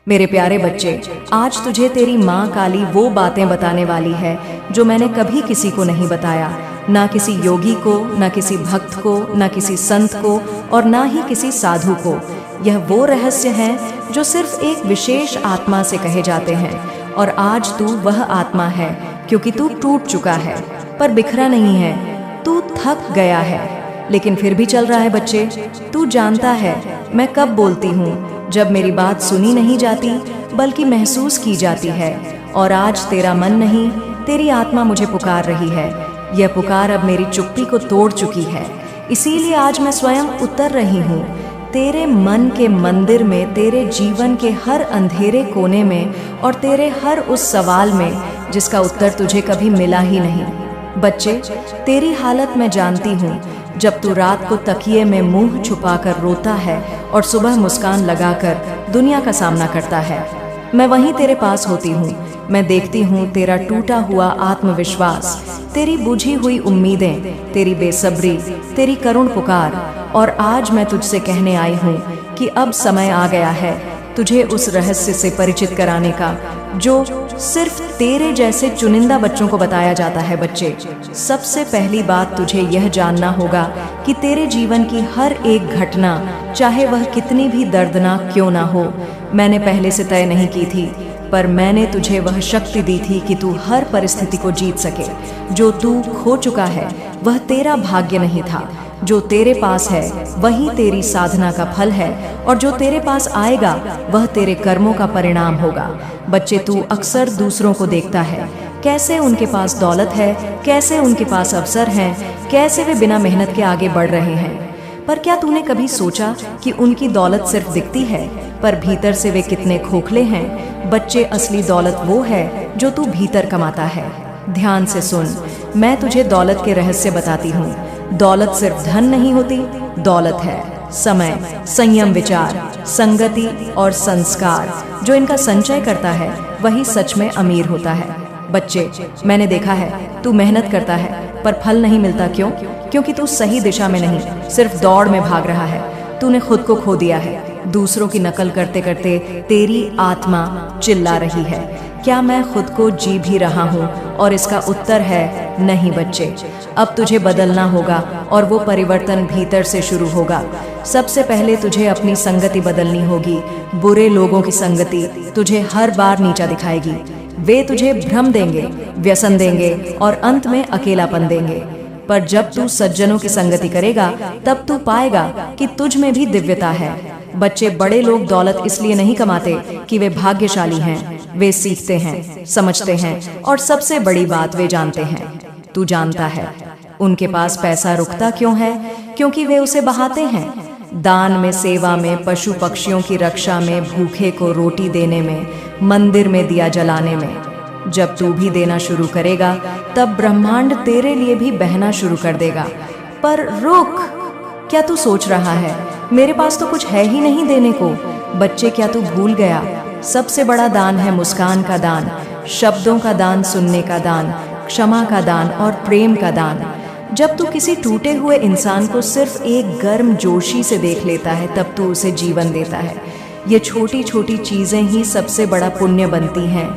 मेरे प्यारे बच्चे, आज तुझे तेरी माँ काली वो बातें बताने वाली है जो मैंने कभी किसी को नहीं बताया, ना किसी योगी को, ना किसी भक्त को, ना किसी संत को और ना ही किसी साधु को। यह वो रहस्य हैं जो सिर्फ एक विशेष आत्मा से कहे जाते हैं। और आज तू वह आत्मा है, क्योंकि तू टूट चुका है पर बिखरा नहीं है। तू थक गया है लेकिन फिर भी चल रहा है बच्चे। तू जानता है मैं कब बोलती हूँ, जब मेरी बात सुनी नहीं जाती बल्कि महसूस की जाती है। और आज तेरा मन नहीं, तेरी आत्मा मुझे पुकार रही है। यह पुकार अब मेरी चुप्पी को तोड़ चुकी है, इसीलिए आज मैं स्वयं उतर रही हूँ तेरे मन के मंदिर में, तेरे जीवन के हर अंधेरे कोने में और तेरे हर उस सवाल में जिसका उत्तर तुझे कभी मिला ही नहीं। बच्चे, तेरी हालत मैं जानती हूँ। जब तू रात को तकिए में मुंह छुपाकर रोता है और सुबह मुस्कान लगाकर दुनिया का सामना करता है, मैं वहीं तेरे पास होती हूँ। मैं देखती हूँ तेरा टूटा हुआ आत्मविश्वास, तेरी बुझी हुई उम्मीदें, तेरी बेसब्री, तेरी करुण पुकार। और आज मैं तुझसे कहने आई हूँ कि अब समय आ गया है तुझे उस रहस्य से परिचित कराने का जो सिर्फ तेरे जैसे चुनिंदा बच्चों को बताया जाता है। बच्चे, सबसे पहली बात तुझे यह जानना होगा कि तेरे जीवन की हर एक घटना, चाहे वह कितनी भी दर्दनाक क्यों ना हो, मैंने पहले से तय नहीं की थी, पर मैंने तुझे वह शक्ति दी थी कि तू हर परिस्थिति को जीत सके। जो तू खो चुका है वह तेरा भाग्य नहीं था, जो तेरे पास है वही तेरी साधना का फल है, और जो तेरे पास आएगा वह तेरे कर्मों का परिणाम होगा। बच्चे, तू अक्सर दूसरों को देखता है, कैसे उनके पास दौलत है, कैसे उनके पास अवसर हैं, कैसे वे बिना मेहनत के आगे बढ़ रहे हैं। पर क्या तूने कभी सोचा कि उनकी दौलत सिर्फ दिखती है, पर भीतर से वे कितने खोखले हैं। बच्चे, असली दौलत वो है जो तू भीतर कमाता है। ध्यान से सुन, मैं तुझे दौलत के रहस्य बताती हूँ। दौलत सिर्फ धन नहीं होती, दौलत है समय, संयम, विचार, संगति और संस्कार। जो इनका संचय करता है वही सच में अमीर होता है। बच्चे, मैंने देखा है तू मेहनत करता है पर फल नहीं मिलता। क्यों? क्योंकि तू सही दिशा में नहीं, सिर्फ दौड़ में भाग रहा है। तूने खुद को खो दिया है। दूसरों की नकल करते करते तेरी आत्मा चिल्ला रही है, क्या मैं खुद को जी भी रहा हूँ? और इसका उत्तर है नहीं। बच्चे, अब तुझे बदलना होगा और वो परिवर्तन भीतर से शुरू होगा। सबसे पहले तुझे अपनी संगति बदलनी होगी। बुरे लोगों की संगति तुझे हर बार नीचा दिखाएगी। वे तुझे भ्रम देंगे, व्यसन देंगे और अंत में अकेलापन देंगे। पर जब तू सज्जनों की संगति करेगा तब तू पाएगा कि तुझ में भी दिव्यता है। बच्चे, बड़े लोग दौलत इसलिए नहीं कमाते कि वे भाग्यशाली हैं, वे सीखते हैं, समझते हैं और सबसे बड़ी बात वे जानते हैं। तू जानता है उनके पास पैसा रुकता क्यों है? क्योंकि वे उसे बहाते हैं। दान में, सेवा में, पशु पक्षियों की रक्षा में, भूखे को रोटी देने में, मंदिर में दिया जलाने में। जब तू भी देना शुरू करेगा तब ब्रह्मांड तेरे लिए भी बहना शुरू कर देगा। पर रुक, क्या तू सोच रहा है मेरे पास तो कुछ है ही नहीं देने को? बच्चे, क्या तू भूल गया सबसे बड़ा दान है मुस्कान का दान, शब्दों का दान, सुनने का दान, क्षमा का दान और प्रेम का दान। जब तू किसी टूटे हुए इंसान को सिर्फ एक गर्म जोशी से देख लेता है तब तू उसे जीवन देता है। ये छोटी छोटी चीजें ही सबसे बड़ा पुण्य बनती हैं।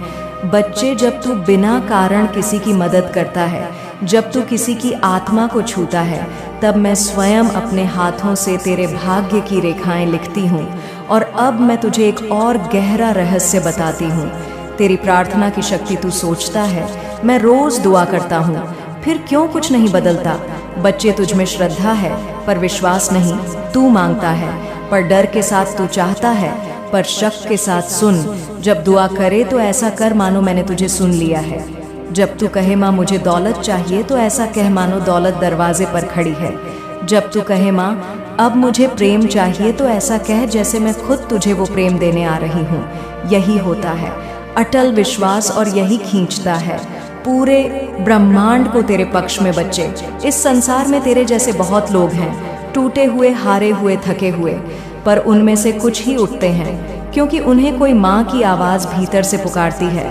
बच्चे, जब तू बिना कारण किसी की मदद करता है, जब तू किसी की आत्मा को छूता है, तब मैं स्वयं अपने हाथों से तेरे भाग्य की रेखाएं लिखती हूँ। और अब मैं तुझे एक और गहरा रहस्य बताती हूँ। तेरी प्रार्थना की शक्ति तू सोचता है मैं रोज दुआ करता हूँ, फिर क्यों कुछ नहीं बदलता? बच्चे, तुझ में श्रद्धा है पर विश्वास नहीं। तू मांगता है पर डर के साथ, तू चाहता है पर शक के साथ। सुन, जब दुआ करे तो ऐसा कर मानो मैंने तुझे सुन लिया है। जब तू कहे माँ मुझे दौलत चाहिए तो ऐसा कह मानो दौलत दरवाजे पर खड़ी है। जब तू कहे माँ अब मुझे प्रेम चाहिए तो ऐसा कह जैसे मैं खुद तुझे वो प्रेम देने आ रही हूँ। यही होता है अटल विश्वास और यही खींचता है पूरे ब्रह्मांड को तेरे पक्ष में। बच्चे, इस संसार में तेरे जैसे बहुत लोग हैं, टूटे हुए, हारे हुए, थके हुए, पर उनमें से कुछ ही उठते हैं क्योंकि उन्हें कोई माँ की आवाज़ भीतर से पुकारती है।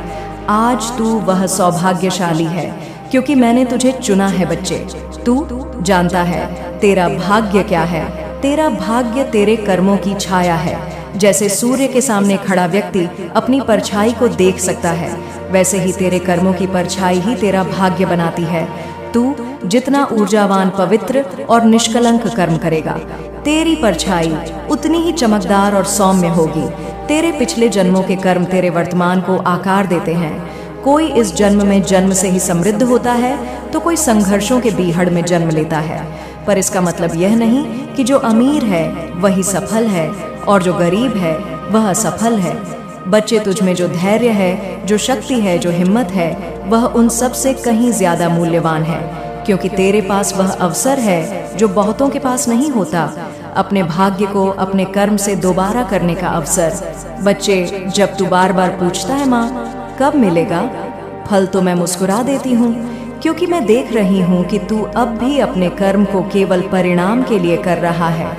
आज तू वह सौभाग्यशाली है क्योंकि मैंने तुझे चुना है। बच्चे, तू जानता है तेरा भाग्य क्या है? तेरा भाग्य तेरे कर्मों की छाया है। जैसे सूर्य के सामने खड़ा व्यक्ति अपनी परछाई को देख सकता है, वैसे ही तेरे कर्मों की परछाई ही तेरा भाग्य बनाती है। तू जितना ऊर्जावान, पवित्र और निष्कलंक कर्म करेगा, तेरी परछाई उतनी ही चमकदार और सौम्य होगी। तेरे पिछले जन्मों के कर्म तेरे वर्तमान को आकार देते हैं। कोई इस जन्म में जन्म से ही समृद्ध होता है, तो कोई संघर्षों के बीहड़ में जन्म लेता है। पर इसका मतलब यह नहीं कि जो अमीर है वही सफल है और जो गरीब है वह असफल है। बच्चे, तुझ में जो धैर्य है, जो शक्ति है, जो हिम्मत है, वह उन सब से कहीं ज्यादा मूल्यवान है, क्योंकि तेरे पास वह अवसर है जो बहुतों के पास नहीं होता, अपने भाग्य को अपने कर्म से दोबारा करने का अवसर। बच्चे, जब तू बार बार पूछता है माँ कब मिलेगा, फल तो मैं मुस्कुरा देती हूँ, क्योंकि मैं देख रही हूँ कि तू अब भी अपने कर्म को केवल परिणाम के लिए कर रहा है।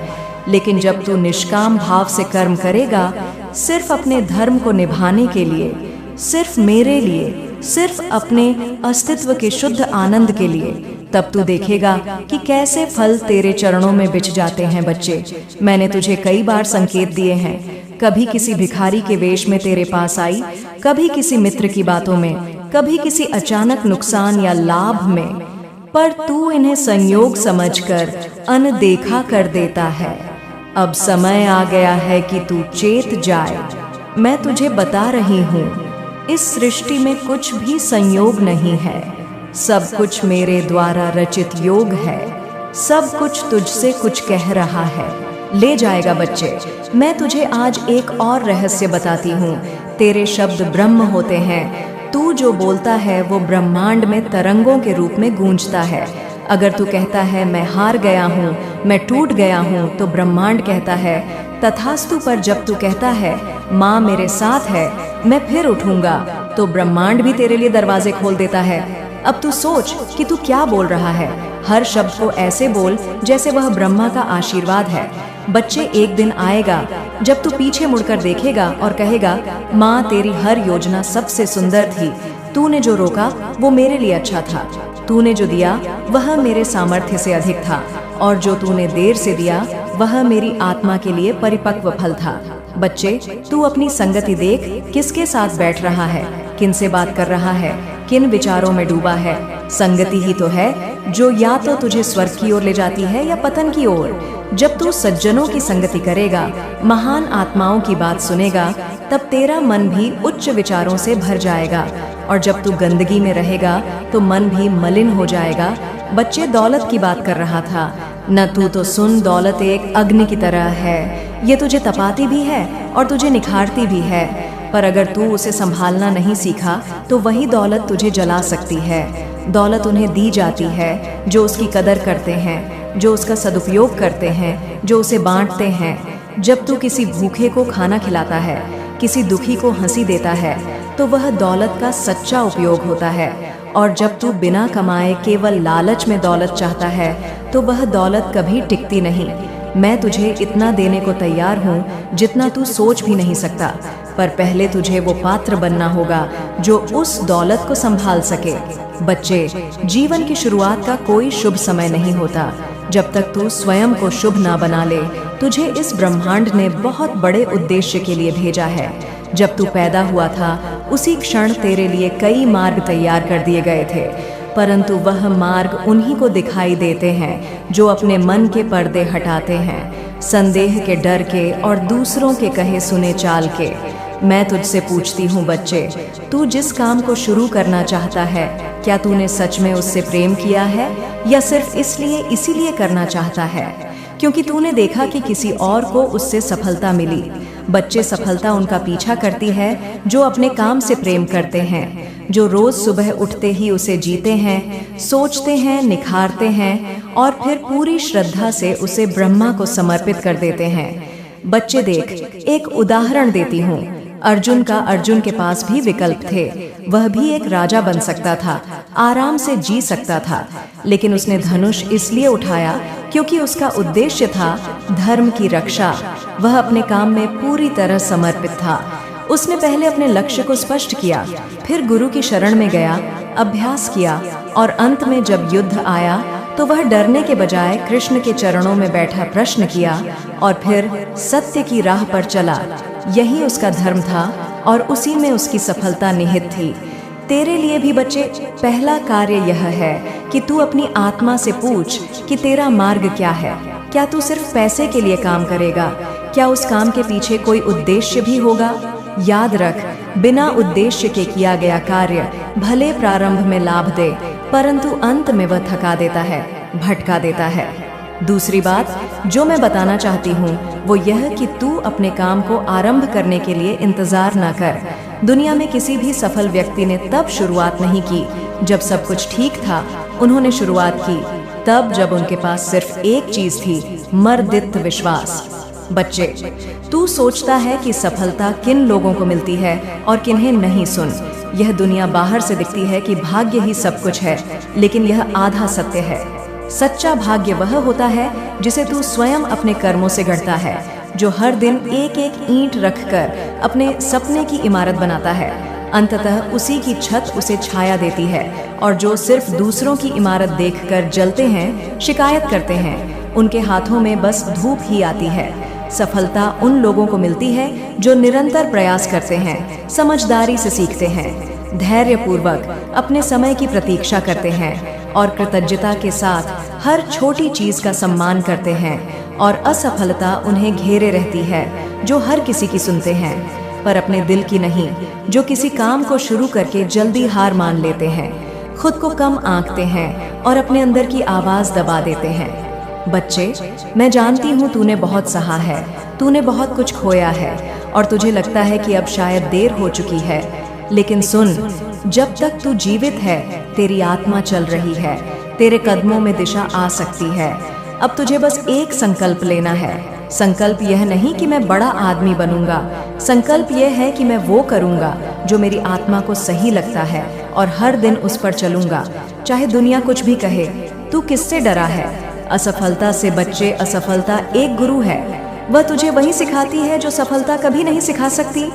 लेकिन जब तू निष्काम भाव से कर्म करेगा, सिर्फ अपने धर्म को निभाने के लिए, सिर्फ मेरे लिए, सिर्फ अपने अस्तित्व के शुद्ध आनंद के लिए, तब तू देखेगा कि कैसे फल तेरे चरणों में बिछ जाते हैं। बच्चे, मैंने तुझे कई बार संकेत दिए हैं। कभी किसी भिखारी के वेश में तेरे पास आई, कभी किसी मित्र की बातों में, कभी किसी अचानक नुकसान या लाभ में, पर तू इन्हें संयोग समझकर अनदेखा कर देता है। अब समय आ गया है कि तू चेत जाए। मैं तुझे बता रही हूँ, इस सृष्टि में कुछ भी संयोग नहीं है, सब कुछ मेरे द्वारा रचित योग है। सब कुछ तुझसे कुछ कह रहा है। ले जाएगा बच्चे। मैं तुझे आज एक और रहस्य बताती हूँ। तेरे शब्द ब्रह्म होते हैं। तू जो बोलता है वो ब्रह्मांड में तरंगों के रूप में गूंजता है। अगर तू कहता है मैं हार गया हूँ, मैं टूट गया हूँ, तो ब्रह्मांड कहता है तथास्तु। पर जब तू कहता है माँ मेरे साथ है, मैं फिर उठूंगा, तो ब्रह्मांड भी तेरे लिए दरवाजे खोल देता है। अब तू सोच कि तू क्या बोल रहा है। हर शब्द को ऐसे बोल जैसे वह ब्रह्मा का आशीर्वाद है। बच्चे, एक दिन आएगा जब तू पीछे मुड़कर देखेगा और कहेगा माँ तेरी हर योजना सबसे सुंदर थी। तूने जो रोका वो मेरे लिए अच्छा था। तूने जो दिया वह मेरे सामर्थ्य से अधिक था, और जो तूने देर से दिया वह मेरी आत्मा के लिए परिपक्व फल था। बच्चे, तू अपनी संगति देख, किसके साथ बैठ रहा है, किन से बात कर रहा है, किन विचारों में डूबा है। संगति ही तो है जो या तो तुझे स्वर्ग की ओर ले जाती है या पतन की ओर। जब तू सज्जनों की संगति करेगा, महान आत्माओं की बात सुनेगा, तब तेरा मन भी उच्च विचारों से भर जाएगा। और जब तू गंदगी में रहेगा तो मन भी मलिन हो जाएगा। बच्चे, दौलत की बात कर रहा था न। तू तो सुन, दौलत एक अग्नि की तरह है। ये तुझे तपाती भी है और तुझे निखारती भी है। पर अगर तू उसे संभालना नहीं सीखा तो वही दौलत तुझे जला सकती है। दौलत उन्हें दी जाती है जो उसकी कदर करते हैं, जो उसका सदुपयोग करते हैं, जो उसे बांटते हैं। जब तू किसी भूखे को खाना खिलाता है, किसी दुखी को हंसी देता है, तो वह दौलत का सच्चा उपयोग होता है। और जब तू बिना कमाए केवल लालच में दौलत चाहता है, तो वह दौलत कभी टिकती नहीं। मैं तुझे इतना देने को तैयार हूँ जितना तू सोच भी नहीं सकता, पर पहले तुझे वो पात्र बनना होगा जो उस दौलत को संभाल सके। बच्चे, जीवन की शुरुआत का कोई शुभ समय नहीं होता जब तक तू स्वयं को शुभ ना बना ले। तुझे इस ब्रह्मांड ने बहुत बड़े उद्देश्य के लिए भेजा है। जब तू पैदा हुआ था, उसी क्षण तेरे लिए कई मार्ग तैयार कर दिए गए थे, परंतु वह मार्ग उन्हीं को दिखाई देते हैं जो अपने मन के पर्दे हटाते हैं, संदेह के डर के और दूसरों के कहे सुने चाल के। मैं तुझसे पूछती हूँ बच्चे, तू जिस काम को शुरू करना चाहता है, क्या तूने सच में उससे प्रेम किया है या सिर्फ इसीलिए करना चाहता है क्योंकि तूने देखा कि किसी और को उससे सफलता मिली? बच्चे, सफलता उनका पीछा करती है जो अपने काम से प्रेम करते हैं, जो रोज सुबह उठते ही उसे जीते हैं, सोचते हैं, निखारते हैं और फिर पूरी श्रद्धा से उसे ब्रह्मा को समर्पित कर देते हैं। बच्चे देख, एक उदाहरण देती हूँ। अर्जुन के पास भी विकल्प थे। वह भी एक राजा बन सकता था, आराम से जी सकता था, लेकिन उसने धनुष इसलिए उठाया क्योंकि उसका उद्देश्य था धर्म की रक्षा। वह अपने काम में पूरी तरह समर्पित था। उसने पहले अपने लक्ष्य को स्पष्ट किया, फिर गुरु की शरण में गया, अभ्यास किया और अंत में जब युद्ध आया तो वह डरने के बजाय कृष्ण के चरणों में बैठा प्रश्न किया और फिर सत्य की राह पर चला। यही उसका धर्म था और उसी में उसकी सफलता निहित थी। तेरे लिए भी बच्चे, पहला कार्य यह है कि तू अपनी आत्मा से पूछ कि तेरा मार्ग क्या है। क्या तू सिर्फ पैसे के लिए काम करेगा? क्या उस काम के पीछे कोई उद्देश्य भी होगा? याद रख, बिना उद्देश्य के किया गया कार्य भले प्रारंभ में लाभ दे, परंतु अंत में वह थका देता है, भटका देता है। दूसरी बात जो मैं बताना चाहती हूँ वो यह कि तू अपने काम को आरंभ करने के लिए इंतजार न कर। दुनिया में किसी भी सफल व्यक्ति ने तब शुरुआत नहीं की जब सब कुछ ठीक था। उन्होंने शुरुआत की तब जब उनके पास सिर्फ एक चीज थी, मर्दित विश्वास। बच्चे, तू सोचता है कि सफलता किन लोगों को मिलती है और किन्हें नहीं। सुन, यह दुनिया बाहर से दिखती है कि भाग्य ही सब कुछ है, लेकिन यह आधा सत्य है। सच्चा भाग्य वह होता है जिसे तू स्वयं अपने कर्मों से गढ़ता है, जो हर दिन एक एक ईंट रखकर अपने सपने की इमारत बनाता है। अंततः उसी की छत उसे छाया देती है, और जो सिर्फ दूसरों की इमारत देखकर जलते हैं, शिकायत करते हैं, उनके हाथों में बस धूप ही आती है। सफलता उन लोगों को मिलती है जो निरंतर प्रयास करते हैं, समझदारी से सीखते हैं, धैर्यपूर्वक अपने समय की प्रतीक्षा करते हैं और कृतज्ञता के साथ हर छोटी चीज का सम्मान करते हैं। और असफलता उन्हें घेरे रहती है जो हर किसी की सुनते हैं, पर अपने दिल की नहीं, जो किसी काम को शुरू करके जल्दी हार मान लेते हैं, खुद को कम आंकते हैं और अपने अंदर की आवाज दबा देते हैं। बच्चे, मैं जानती हूँ तूने बहुत सहा है, तूने बहुत कुछ खोया है और तुझे लगता है कि अब शायद देर हो चुकी है, लेकिन सुन, जब तक तू जीवित है तेरी आत्मा चल रही है, तेरे कदमों में दिशा आ सकती है। अब तुझे बस एक संकल्प लेना है। संकल्प यह नहीं कि मैं बड़ा आदमी बनूंगा, संकल्प यह है कि मैं वो करूंगा जो मेरी आत्मा को सही लगता है और हर दिन उस पर चलूंगा, चाहे दुनिया कुछ भी कहे। तू किससे डरा है? असफलता से। बच्चे, असफलता एक गुरु है, वह तुझे वही सिखाती है जो सफलता कभी नहीं सिखा सकती।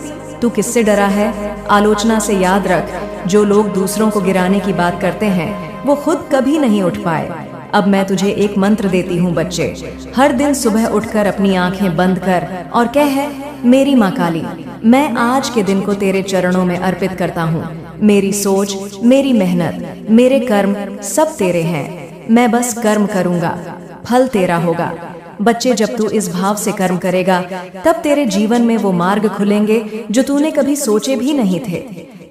तू किससे डरा है? आलोचना से। याद रख, जो लोग दूसरों को गिराने की बात करते हैं वो खुद कभी नहीं उठ पाए। अब मैं तुझे एक मंत्र देती हूँ बच्चे, हर दिन सुबह उठकर अपनी आंखें बंद कर और कह, मेरी माँ काली, मैं आज के दिन को तेरे चरणों में अर्पित करता हूँ। मेरी सोच, मेरी मेहनत, मेरे कर्म सब तेरे हैं। मैं बस कर्म करूँगा, फल तेरा होगा। बच्चे, जब तू इस भाव से कर्म करेगा तब तेरे जीवन में वो मार्ग खुलेंगे जो तूने कभी सोचे भी नहीं थे।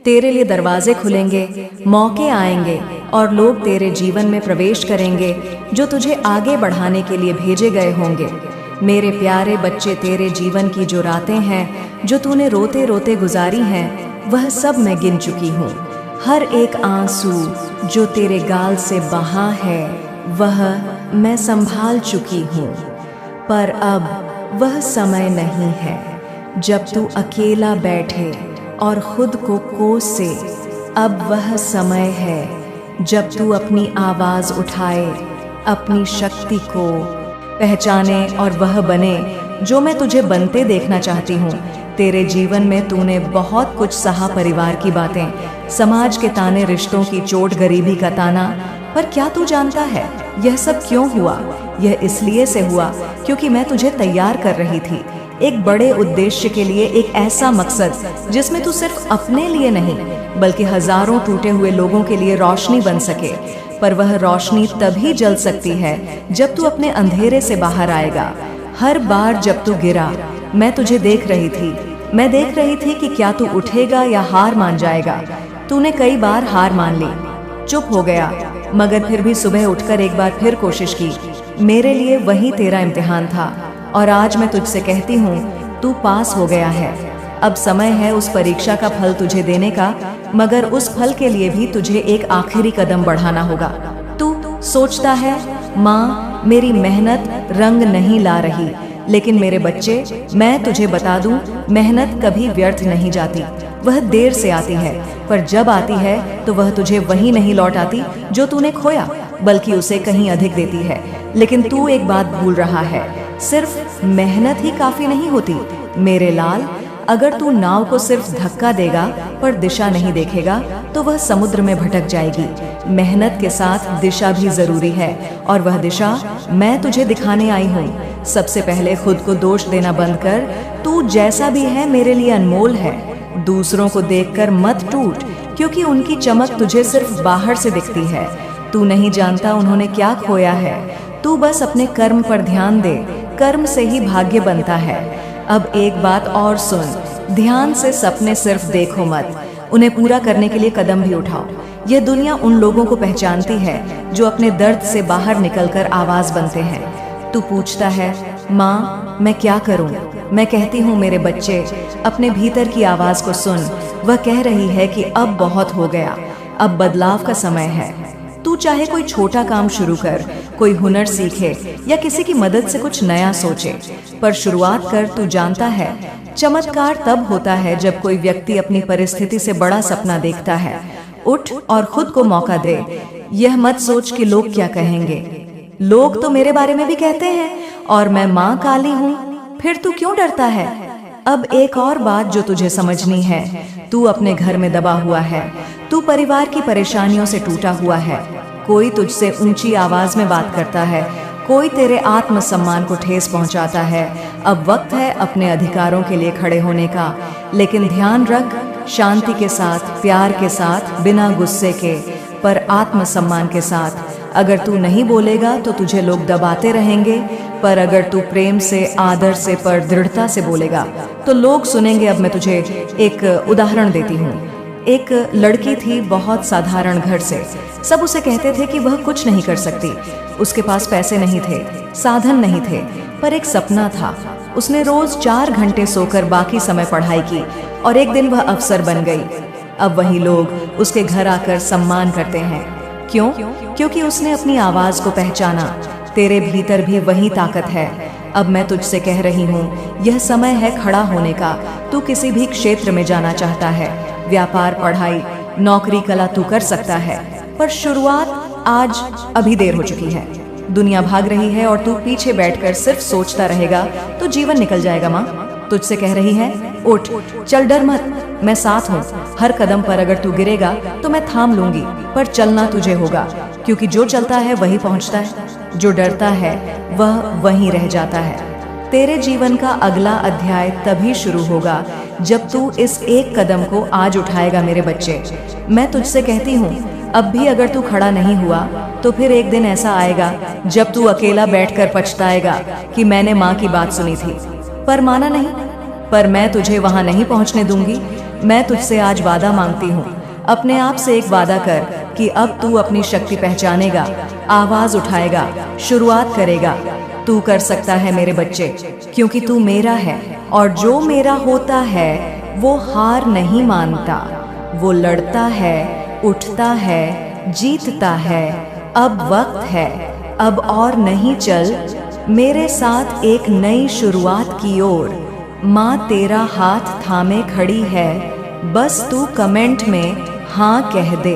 तेरे लिए दरवाजे खुलेंगे, मौके आएंगे और लोग तेरे जीवन में प्रवेश करेंगे जो तुझे आगे बढ़ाने के लिए भेजे गए होंगे। मेरे प्यारे बच्चे, तेरे जीवन की जो रातें हैं जो तूने रोते रोते गुजारी हैं, वह सब मैं गिन चुकी हूँ। हर एक आंसू जो तेरे गाल से बहा है वह मैं संभाल चुकी हूँ। पर अब वह समय नहीं है जब तू अकेला बैठे और खुद को कोसे। अब वह समय है जब तू अपनी आवाज उठाए, अपनी शक्ति को पहचाने और वह बने जो मैं तुझे बनते देखना चाहती हूँ। तेरे जीवन में तूने बहुत कुछ सहा, परिवार की बातें, समाज के ताने, रिश्तों की चोट, गरीबी का ताना, पर क्या तू जानता है यह सब क्यों हुआ? यह इसलिए से हुआ क्योंकि मैं तुझे तैयार कर रही थी एक बड़े उद्देश्य के लिए, एक ऐसा मकसद जिसमें तू सिर्फ अपने लिए नहीं बल्कि हजारों टूटे हुए लोगों के लिए रोशनी बन सके। पर वह रोशनी तभी जल सकती है जब तू अपने अंधेरे से बाहर आएगा। हर बार जब तू गिरा, मैं तुझे देख रही थी। मैं देख रही थी कि क्या तू उठेगा या हार मान जाएगा। तूने कई बार हार मान ली, चुप हो गया, मगर फिर भी सुबह उठकर एक बार फिर कोशिश की। मेरे लिए वही तेरा इम्तिहान था और आज मैं तुझसे कहती हूँ, तू पास हो गया है। अब समय है उस परीक्षा का फल तुझे देने का, मगर उस फल के लिए भी तुझे एक आखिरी कदम बढ़ाना होगा। तू सोचता है, माँ मेरी मेहनत रंग नहीं ला रही, लेकिन मेरे बच्चे, मैं तुझे बता दूं, मेहनत कभी व्यर्थ नहीं जाती। वह देर से आती है, पर जब आती है तो वह तुझे वही नहीं लौट आती जो तूने खोया, बल्कि उसे कहीं अधिक देती है। लेकिन तू एक बात भूल रहा है, सिर्फ मेहनत ही काफी नहीं होती मेरे लाल। अगर तू नाव को सिर्फ धक्का देगा पर दिशा नहीं देखेगा तो वह समुद्र में भटक जाएगी। मेहनत के साथ दिशा भी जरूरी है और वह दिशा मैं तुझे दिखाने आई हूँ। सबसे पहले खुद को दोष देना बंद कर। तू जैसा भी है मेरे लिए अनमोल है। दूसरों को देखकर मत टूट, क्योंकि उनकी चमक तुझे सिर्फ बाहर से दिखती है। तू नहीं जानता उन्होंने क्या खोया है। तू बस अपने कर्म पर ध्यान दे, कर्म से ही भाग्य बनता है। अब एक बात और सुन, ध्यान से सपने सिर्फ देखो मत, उन्हें पूरा करने के लिए कदम भी उठाओ। यह दुनिया उन लोगों को पहचानती है जो अपने दर्द से बाहर निकलकर आवाज बनते हैं। तू पूछता है, माँ मैं क्या करूं? मैं कहती हूँ मेरे बच्चे, अपने भीतर की आवाज को सुन। वह कह रही है कि अब बहुत हो गया, अब बदलाव का समय है। तू चाहे कोई छोटा काम शुरू कर, कोई हुनर सीखे या किसी की मदद से कुछ नया सोचे, पर शुरुआत कर। तू जानता है चमत्कार तब होता है जब कोई व्यक्ति अपनी परिस्थिति से बड़ा सपना देखता है। उठ और खुद को मौका दे। यह मत सोच कि लोग क्या कहेंगे। लोग तो मेरे बारे में भी कहते हैं और मैं माँ काली हूँ, फिर तू क्यों डरता है? अब एक और बात जो तुझे समझनी है, तू अपने घर में दबा हुआ है। तू परिवार की परेशानियों से टूटा हुआ है। कोई तुझसे ऊंची आवाज में बात करता है, कोई तेरे आत्मसम्मान को ठेस पहुंचाता है। अब वक्त है अपने अधिकारों के लिए खड़े होने का, लेकिन ध्यान रख, शांति के साथ, प्यार के साथ, बिना गुस्से के, पर आत्मसम्मान के साथ। अगर तू नहीं बोलेगा तो तुझे लोग दबाते रहेंगे, पर अगर तू प्रेम से, आदर से, पर दृढ़ता से बोलेगा तो लोग सुनेंगे। अब मैं तुझे एक उदाहरण देती हूँ। एक लड़की थी बहुत साधारण घर से। सब उसे कहते थे कि वह कुछ नहीं कर सकती। उसके पास पैसे नहीं थे, साधन नहीं थे, पर एक सपना था। उसने रोज 4 घंटे सोकर बाकी समय पढ़ाई की और एक दिन वह अफसर बन गई। अब वही लोग उसके घर आकर सम्मान करते हैं। क्यों? क्योंकि उसने अपनी आवाज को पहचाना। तेरे भीतर भी वही ताकत है। अब मैं तुझसे कह रही हूँ, यह समय है खड़ा होने का। तू किसी भी क्षेत्र में जाना चाहता है, व्यापार, पढ़ाई, नौकरी, कला, तू कर सकता है, पर शुरुआत आज अभी देर हो चुकी है। दुनिया भाग रही है और तू पीछे बैठकर सिर्फ सोचता रहेगा तो जीवन निकल जाएगा। माँ तुझसे कह रही है, उठ, चल, डर मत, मैं साथ हूँ। हर कदम पर अगर तू गिरेगा तो मैं थाम लूंगी, पर चलना तुझे होगा, क्योंकि जो चलता है वही पहुँचता है, जो डरता है वह वहीं रह जाता है। तेरे जीवन का अगला अध्याय तभी शुरू होगा जब तू इस एक कदम को आज उठाएगा। मेरे बच्चे, मैं तुझसे कहती हूँ, अब भी अगर तू खड़ा नहीं हुआ तो फिर एक दिन ऐसा आएगा जब तू अकेला बैठकर पछताएगा कि मैंने माँ की बात सुनी थी पर माना नहीं। पर मैं तुझे वहां नहीं पहुंचने दूंगी। मैं तुझसे आज वादा मांगती हूँ। अपने आप से एक वादा कर कि अब तू अपनी शक्ति पहचानेगा, आवाज उठाएगा, शुरुआत करेगा। तू कर सकता है मेरे बच्चे, क्योंकि तू मेरा है और जो मेरा होता है वो हार नहीं मानता। वो लड़ता है, उठता है, जीतता है। अब वक्त है, अब और नहीं, चल मेरे साथ एक नई शुरुआत की ओर। माँ तेरा हाथ थामे खड़ी है, बस तू कमेंट में हाँ कह दे।